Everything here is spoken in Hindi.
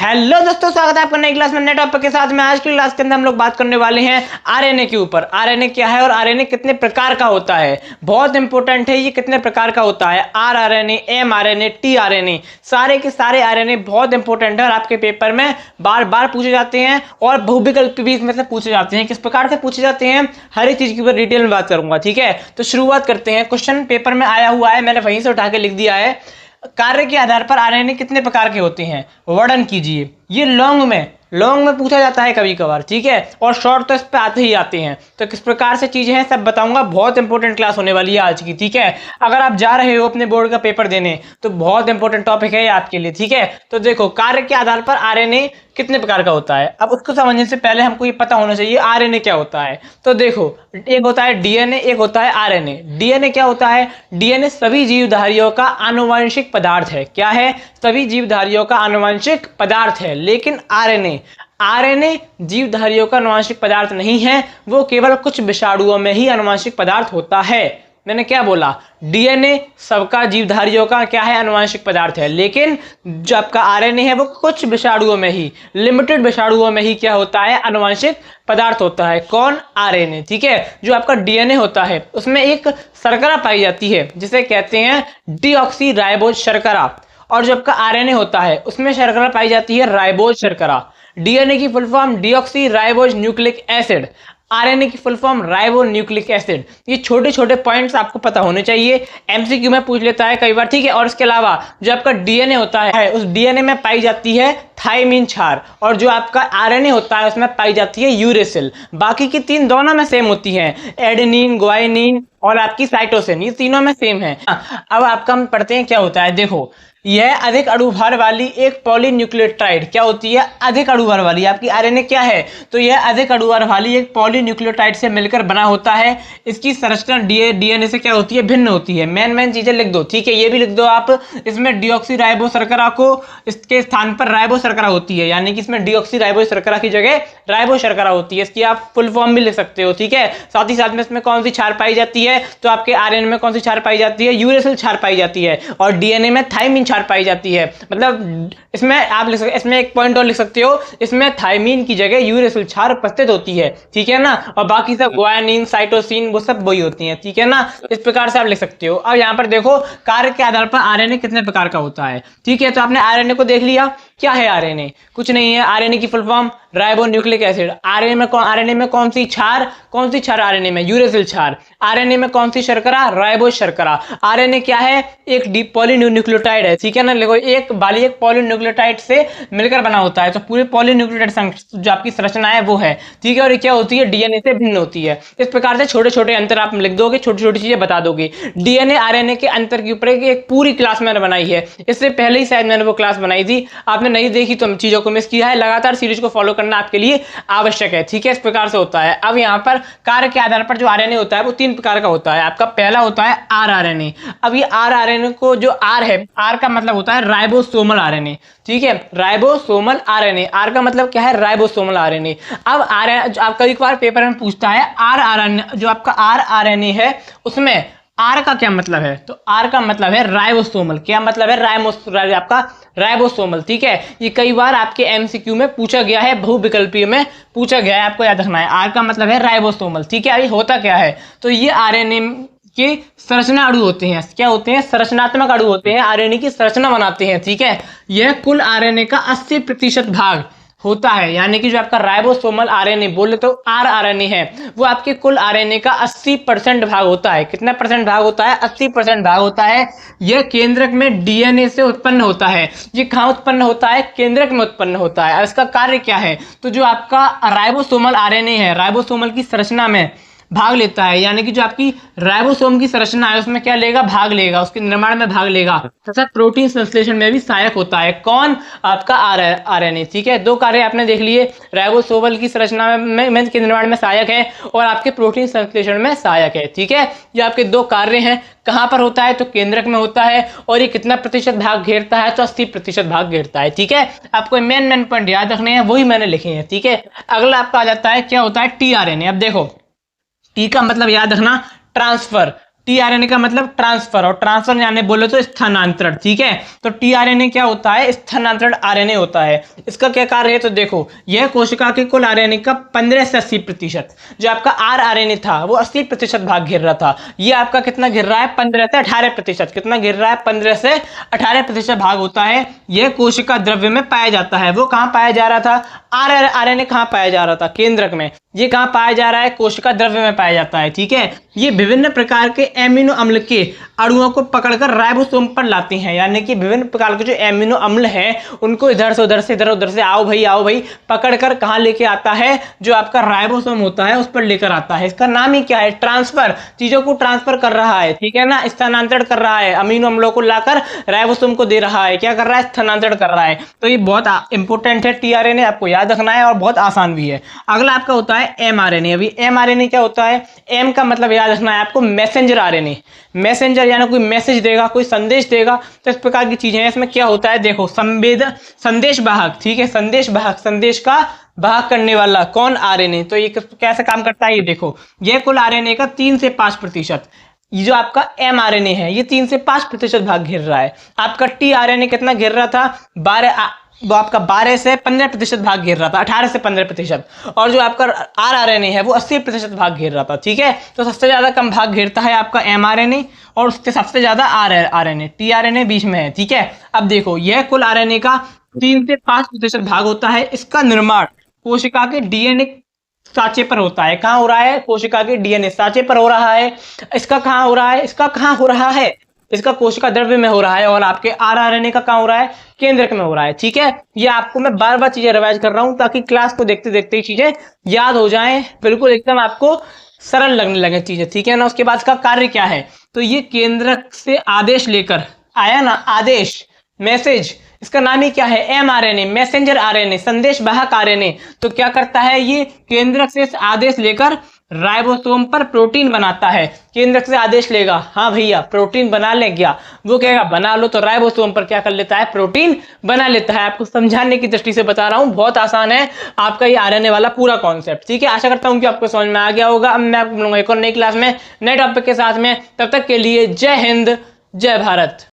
हेलो दोस्तों, स्वागत है आपका नई क्लास में नए टॉपिक के साथ में। आज की क्लास के अंदर हम लोग बात करने वाले हैं आरएनए के ऊपर। आरएनए क्या है और आरएनए कितने प्रकार का होता है। बहुत इंपॉर्टेंट है ये, कितने प्रकार का होता है। आरआरएनए, एमआरएनए, टीआरएनए, सारे के सारे आरएनए बहुत इंपॉर्टेंट है और आपके पेपर में बार बार पूछे जाते हैं और बहुविकल्प भी इसमें से पूछे जाते हैं। किस प्रकार से पूछे जाते हैं, हर एक चीज के ऊपर डिटेल में बात करूंगा, ठीक है। तो शुरुआत करते हैं। क्वेश्चन पेपर में आया हुआ है, मैंने वहीं से उठा के लिख दिया है। कार्य के आधार पर आरएनए कितने प्रकार के होते हैं, वर्णन कीजिए। ये लॉन्ग में पूछा जाता है कभी कभार, ठीक है, और शॉर्ट तो इस पे आते ही आते हैं। तो किस प्रकार से चीजें हैं सब बताऊंगा। बहुत इंपॉर्टेंट क्लास होने वाली है आज की, ठीक है। अगर आप जा रहे हो अपने बोर्ड का पेपर देने तो बहुत इंपॉर्टेंट टॉपिक है आज के लिए, ठीक है। तो देखो, कार्य के आधार पर आरएनए कितने प्रकार का होता है। अब उसको समझने से पहले हमको ये पता होना चाहिए आरएनए क्या होता है। तो देखो, एक होता है डीएनए, एक होता है आरएनए। डीएनए क्या होता है? डीएनए सभी जीवधारियों का आनुवंशिक पदार्थ है। क्या है? सभी जीवधारियों का आनुवंशिक पदार्थ है। लेकिन आरएनए जीवधारियों का आनुवंशिक पदार्थ नहीं है, वो केवल कुछ विषाणुओं में ही आनुवंशिक पदार्थ होता है। मैंने क्या बोला? डीएनए सबका जीवधारियों का क्या है, आनुवंशिक पदार्थ है। लेकिन जो आपका आरएनए है वो कुछ विषाणुओं में ही, लिमिटेड विषाणुओं में ही क्या होता है, आनुवंशिक पदार्थ होता है। कौन? आरएनए, ठीक है। जो आपका डीएनए होता है उसमें एक शर्करा पाई जाती है जिसे कहते हैं डीऑक्सी राइबोज शर्करा, और जो आपका आरएनए होता है उसमें शर्करा पाई जाती है राइबोज शर्करा। डीएनए की full form deoxyribose nucleic acid, RNA की full form ribonucleic acid. ये छोटे छोटे पॉइंट्स आपको पता होने चाहिए, एमसीक्यू में पूछ लेता है कई बार, ठीक है। और इसके अलावा जो आपका डीएनए होता है उस डीएनए में पाई जाती है थायमीन क्षार, और जो आपका आरएनए होता है उसमें पाई जाती है यूरेसिल। बाकी की तीन दोनों में सेम होती हैं, एडेनिन, ग्वाइनिन और आपकी साइटोसिन, ये तीनों में सेम है। अब आपका हम पढ़ते हैं क्या होता है। देखो, यह अधिक अणुभार वाली एक पॉलीन्यूक्लियोटाइड क्या होती है, अधिक अणुभार वाली। आपकी आरएनए क्या है, तो यह अधिक अणुभार वाली एक पॉलीन्यूक्लियोटाइड से मिलकर बना होता है। इसकी संरचना डीएनए से क्या होती है, भिन्न होती है। मेन चीजें लिख दो, ठीक है। ये भी लिख दो आप, इसमें डीऑक्सी राइबो शर्करा को इसके स्थान पर राइबो शर्करा होती है, यानी कि इसमें डीऑक्सी राइबो शर्करा की जगह राइबो शर्करा होती है। इसकी आप फुल फॉर्म भी लिख सकते हो, ठीक है। साथ ही साथ में इसमें कौन सी क्षार पाई जाती है, तो आपके आरएनए में कौन सी क्षार पाई जाती है, यूरेसिल क्षार पाई जाती है, और डीएनए में थायमीन क्षार पाई जाती है। मतलब इसमें आप लिख सकते, इसमें एक पॉइंट और लिख सकते हो, इसमें थायमीन की जगह यूरेसिल क्षार उपस्थित होती है, ठीक है ना। और बाकी सब ग्वानिन, साइटोसिन वो सब वही होती हैं, ठीक है ना। इस प्रकार से आप लिख सकते हो। अब यहाँ पर देखो, कार्य के आधार पर आरएनए कितने प्रकार का होता है, ठीक है। तो आपने आरएनए को देख लिया। क्या है आरएनए? कुछ नहीं है। आरएनए की full form ribonucleic acid. RNA में कौन सी क्षार आरएनए में यूरेसिल क्षार। आरएनए में कौन सी शर्करा, राइबोज शर्करा। आरएनए क्या है, एक पॉलीन्यूक्लियोटाइड है, ठीक है ना। देखो, एक पॉलीन्यूक्लियोटाइड से मिलकर बना होता है, तो पूरे पॉलीन्यूक्लियोटाइड जो आपकी संरचना है वो है, ठीक है। और ये क्या होती है, डीएनए से भिन्न होती है। इस प्रकार से छोटे छोटे अंतर आप लिख दोगे, छोटी छोटी चीजें बता दोगे। डीएनए आरएनए के अंतर के ऊपर एक पूरी क्लास मैंने बनाई है, इससे पहले ही शायद मैंने वो क्लास बनाई थी, आपने नहीं देखी तो चीजों को मिस किया है। लगातार सीरीज को फॉलो करना आपके लिए आवश्यक है, ठीक है। इस प्रकार से होता है। अब यहाँ पर कार्य के आधार पर जो आरएनए होता है वो तीन प्रकार का होता है। आपका पहला होता है आरआरएनए। अब ये आरआरएनए को जो आर है, आर का मतलब होता है राइबोसोमल आरएनए, ठीक है। राइबोसोमल आरएनए, आर का मतलब क्या है, राइबोसोमल आरएनए। अब आप कई बार पेपर में पूछता है आरआरएनए, जो आपका आरआरएनए है उसमें आर का क्या मतलब है, तो आर का मतलब है राइबोसोमल। क्या मतलब है, आपका राइबोसोमल, ठीक है। ये कई बार आपके एमसीक्यू में पूछा गया है, बहुविकल्पीय में पूछा गया है, आपको याद रखना है। आर का मतलब है राइबोसोमल, ठीक है। अभी होता क्या है, तो ये आरएनए के संरचना अणु होते हैं। क्या होते हैं, संरचनात्मक अणु होते हैं, आरएनए की संरचना बनाते हैं, ठीक है। यह कुल आरएनए का 80% भाग होता है, यानी कि जो आपका राइबोसोमल आरएनए बोले तो आरआरएनए है, वो आपके कुल आरएनए का 80% भाग होता है। कितना परसेंट भाग होता है, 80% भाग होता है। यह केंद्रक में डीएनए से उत्पन्न होता है। ये कहाँ उत्पन्न होता है, केंद्रक में उत्पन्न होता है। इसका कार्य क्या है, तो जो आपका राइबोसोमल आरएनए है, राइबोसोमल की संरचना में भाग लेता है, यानी कि जो आपकी राइबोसोम की संरचना है उसमें क्या लेगा, भाग लेगा, उसके निर्माण में भाग लेगा, तथा प्रोटीन संश्लेषण में भी सहायक होता है। कौन, आपका आरएनए, ठीक है। दो कार्य आपने देख लिए, राइबोसोमल की संरचना में के निर्माण में सहायक है और आपके प्रोटीन संश्लेषण में सहायक है, ठीक है। ये आपके दो कार्य हैं। कहां पर होता है, तो केंद्रक में होता है। और ये कितना प्रतिशत भाग घेरता है, तो 80% भाग घेरता है, ठीक है। आपको मेन पॉइंट याद रखने हैं, वही मैंने लिखे हैं, ठीक है। अगला आपका आ जाता है, क्या होता है, टीआरएनए। अब देखो, टी का मतलब याद रखना ट्रांसफर, टीआरएनए का मतलब ट्रांसफर, और ट्रांसफर यानी बोले तो स्थानांतरण, ठीक है। तो टीआरएनए क्या होता है, स्थानांतरण आरएनए होता है। इसका क्या कार्य है, तो देखो यह कोशिका के कुल आरएनए का 15 से 80%, जो आपका आरएनए था वो 80% भाग घेर रहा था, ये आपका कितना घेर रहा है, 15 से 18%। कितना घेर रहा है, 15 से 18% भाग होता है। यह कोशिका द्रव्य में पाया जाता है। वो कहां पाया जा रहा था, आरएनए कहां पाया जा रहा था, केंद्रक में। ये कहां पाया जा रहा है, कोशिका द्रव्य में पाया जाता है, ठीक है। ये विभिन्न प्रकार के एमिनो अम्ल के अणुओं को पकड़कर राइबोसोम पर लाते हैं, यानी कि विभिन्न प्रकार के जो एमिनो अम्ल हैं उनको इधर से उधर से इधर उधर से आओ भाई पकड़कर कहां लेके आता है, जो आपका राइबोसोम होता है उस पर लेकर आता है। इसका नाम ही क्या है, ट्रांसफर। चीजों को ट्रांसफर कर रहा है, ठीक है ना, स्थानांतरण कर रहा है, अमीनो अम्लों को लाकर राइबोसोम को दे रहा है। क्या कर रहा है, स्थानांतरण कर रहा है। तो ये बहुत इंपॉर्टेंट है टीआरएनए, आपको याद रखना है और बहुत आसान भी है। अगला आपका होता है एमआरएनए। अभी एमआरएनए क्या होता है, एम का मतलब याद रखना है आपको, मैसेंजर आरएनए। मैसेंजर यानी कोई मैसेज देगा, कोई संदेश देगा, तो इस प्रकार की चीजें हैं। इसमें क्या होता है, देखो संदेश वाहक, ठीक है, संदेश वाहक, संदेश का वाहक करने वाला कौन, आरएनए। तो ये कैसे काम करता है, ये देखो, ये कुल आरएनए का 3 से 5%, ये जो आपका एमआरएनए है ये 3 से 5% भाग घेर रहा है। आपका टीआरएनए कितना घेर रहा था, 12 से 15% भाग घेर रहा था, 18 से 15%। और जो आपका आरएनए है वो 80% भाग घेर रहा था, ठीक है। तो सबसे ज्यादा कम भाग घेरता है आपका एमआरएनए, और उससे सबसे ज्यादा आरएनए, टीआरएनए बीच में है, ठीक है। अब देखो यह कुल आरएनए का 3 से 5% भाग होता है। इसका निर्माण कोशिका के डीएनए साँचे पर होता है। कहाँ हो रहा है, कोशिका के डीएनए साँचे पर हो रहा है। इसका कहाँ हो रहा है, इसका कहाँ हो रहा है, इसका कोशिका द्रव्य में हो रहा है। और आपके आरएनए का कहाँ हो रहा है, केंद्रक में हो रहा है, ठीक है। ये आपको मैं बार बार चीजें रिवाइज कर रहा हूं ताकि क्लास को देखते देखते ही चीजें याद हो जाएं, बिल्कुल एकदम आपको सरल लगने लगे चीजें, ठीक है ना। उसके बाद इसका कार्य क्या है, तो ये केंद्रक से आदेश लेकर आया ना, आदेश, मैसेज, इसका नाम ही क्या है, एमआरएनए, मैसेंजर आरएनए, संदेश वाहक आरएनए। तो क्या करता है, ये केंद्रक से आदेश लेकर राइबोसोम पर प्रोटीन बनाता है। केंद्रक से आदेश लेगा, हाँ भैया प्रोटीन बना ले, क्या वो कहेगा बना लो, तो राइबोसोम पर क्या कर लेता है, प्रोटीन बना लेता है। आपको समझाने की दृष्टि से बता रहा हूँ, बहुत आसान है आपका ये आरएनए वाला पूरा कॉन्सेप्ट, ठीक है। आशा करता हूँ कि आपको समझ में आ गया होगा। अब मैं आपको मिलूंगा एक और नई क्लास में नए टॉपिक के साथ में, तब तक के लिए जय हिंद, जय भारत।